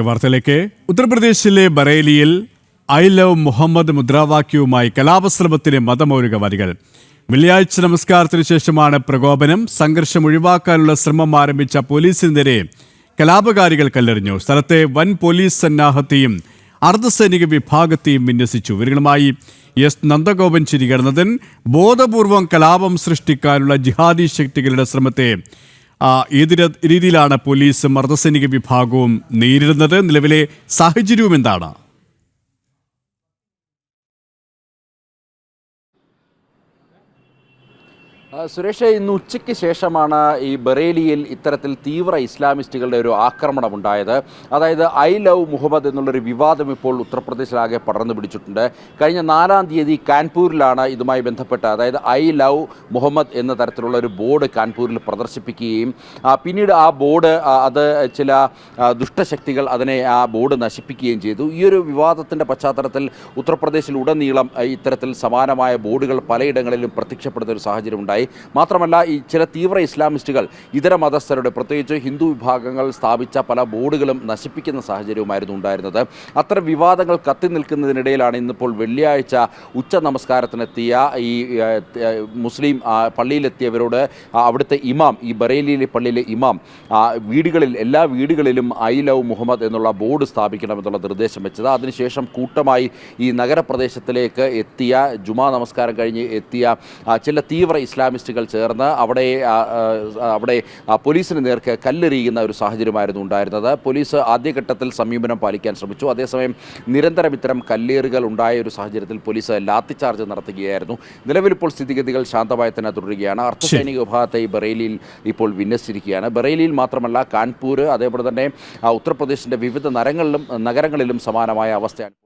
വാർത്തയിലേക്ക്. ഉത്തർപ്രദേശിലെ ബറേലിയിൽ I love Muhammad മുദ്രാവാക്യവുമായി കലാപശ്രമത്തിലെ മതമൗലികവാദികൾ. വെള്ളിയാഴ്ച നമസ്കാരത്തിന് ശേഷമാണ് പ്രകോപനം. സംഘർഷം ഒഴിവാക്കാനുള്ള ശ്രമം ആരംഭിച്ച പോലീസിനെതിരെ കലാപകാരികൾ കല്ലെറിഞ്ഞു. സ്ഥലത്തെ വൻ പോലീസ് സന്നാഹത്തെയും അർദ്ധസൈനിക വിഭാഗത്തെയും വിന്യസിച്ചു. ഇവരുമായി എസ് നന്ദഗോപൻ ചിരികടന്നതൻ. ബോധപൂർവം കലാപം സൃഷ്ടിക്കാനുള്ള ജിഹാദി ശക്തികളുടെ ശ്രമത്തെ ഏത് രീതിയിലാണ് പോലീസും അർദ്ധസൈനിക വിഭാഗവും നേരിടുന്നത്? നിലവിലെ സാഹചര്യവും എന്താണ്? സുരേഷ്, ഇന്ന് ഉച്ചയ്ക്ക് ശേഷമാണ് ഈ ബറേലിയിൽ ഇത്തരത്തിൽ തീവ്ര ഇസ്ലാമിസ്റ്റുകളുടെ ഒരു ആക്രമണം ഉണ്ടായത്. അതായത് ഐ ലവ് മുഹമ്മദ് എന്നുള്ളൊരു വിവാദം ഇപ്പോൾ ഉത്തർപ്രദേശിലാകെ പടർന്നു പിടിച്ചിട്ടുണ്ട്. കഴിഞ്ഞ 4-ാം തീയതി കാൺപൂരിലാണ് ഇതുമായി ബന്ധപ്പെട്ട്, അതായത് ഐ ലവ് മുഹമ്മദ് എന്ന തരത്തിലുള്ള ഒരു ബോർഡ് കാൺപൂരിൽ പ്രദർശിപ്പിക്കുകയും പിന്നീട് ആ ബോർഡ് അത് ചില ദുഷ്ടശക്തികൾ അതിനെ ആ ബോർഡ് നശിപ്പിക്കുകയും ചെയ്തു. ഈ ഒരു വിവാദത്തിൻ്റെ പശ്ചാത്തലത്തിൽ ഉത്തർപ്രദേശിൽ ഉടനീളം ഇത്തരത്തിൽ സമാനമായ ബോർഡുകൾ പലയിടങ്ങളിലും പ്രത്യക്ഷപ്പെടുന്ന ഒരു സാഹചര്യം ഉണ്ടായി. മാത്രമല്ല, ഈ ചില തീവ്ര ഇസ്ലാമിസ്റ്റുകൾ ഇതര മതസ്ഥരുടെ, പ്രത്യേകിച്ച് ഹിന്ദു വിഭാഗങ്ങൾ സ്ഥാപിച്ച പല ബോർഡുകളും നശിപ്പിക്കുന്ന സാഹചര്യവുമായിരുന്നു ഉണ്ടായിരുന്നത്. അത്തരം വിവാദങ്ങൾ കത്തി നിൽക്കുന്നതിനിടയിലാണ് ഇന്നിപ്പോൾ വെള്ളിയാഴ്ച ഉച്ച നമസ്കാരത്തിനെത്തിയ ഈ മുസ്ലിം പള്ളിയിലെത്തിയവരോട് അവിടുത്തെ ഇമാം, ഈ ബറേലിയിലെ പള്ളിയിലെ ഇമാം എല്ലാ വീടുകളിലും ഐ ലവ് മുഹമ്മദ് എന്നുള്ള ബോർഡ് സ്ഥാപിക്കണമെന്നുള്ള നിർദ്ദേശം വെച്ചത്. അതിനുശേഷം കൂട്ടമായി ഈ നഗരപ്രദേശത്തിലേക്ക് എത്തിയ, ജുമാ നമസ്കാരം കഴിഞ്ഞ് എത്തിയ ചില തീവ്ര ഇസ്ലാമിസ്റ്റുകൾ ചേർന്ന് അവിടെ പോലീസിന് നേർക്ക് കല്ലെറിയുന്ന ഒരു സാഹചര്യമായിരുന്നു ഉണ്ടായിരുന്നത്. പോലീസ് ആദ്യഘട്ടത്തിൽ സമീപനം പാലിക്കാൻ ശ്രമിച്ചു. അതേസമയം നിരന്തരം ഇത്തരം കല്ലേറുകൾ ഉണ്ടായ ഒരു സാഹചര്യത്തിൽ പോലീസ് ലാത്തിചാർജ് നടത്തുകയായിരുന്നു. നിലവിൽ ഇപ്പോൾ സ്ഥിതിഗതികൾ ശാന്തമായി തന്നെ തുടരുകയാണ്. അർദ്ധസൈനിക വിഭാഗത്തെ ഈ ബറേലിയിൽ ഇപ്പോൾ വിന്യസിച്ചിരിക്കുകയാണ്. ബറേലിയിൽ മാത്രമല്ല, കാൺപൂർ, അതേപോലെ തന്നെ ഉത്തർപ്രദേശിൻ്റെ വിവിധ നഗരങ്ങളിലും സമാനമായ അവസ്ഥയാണ്.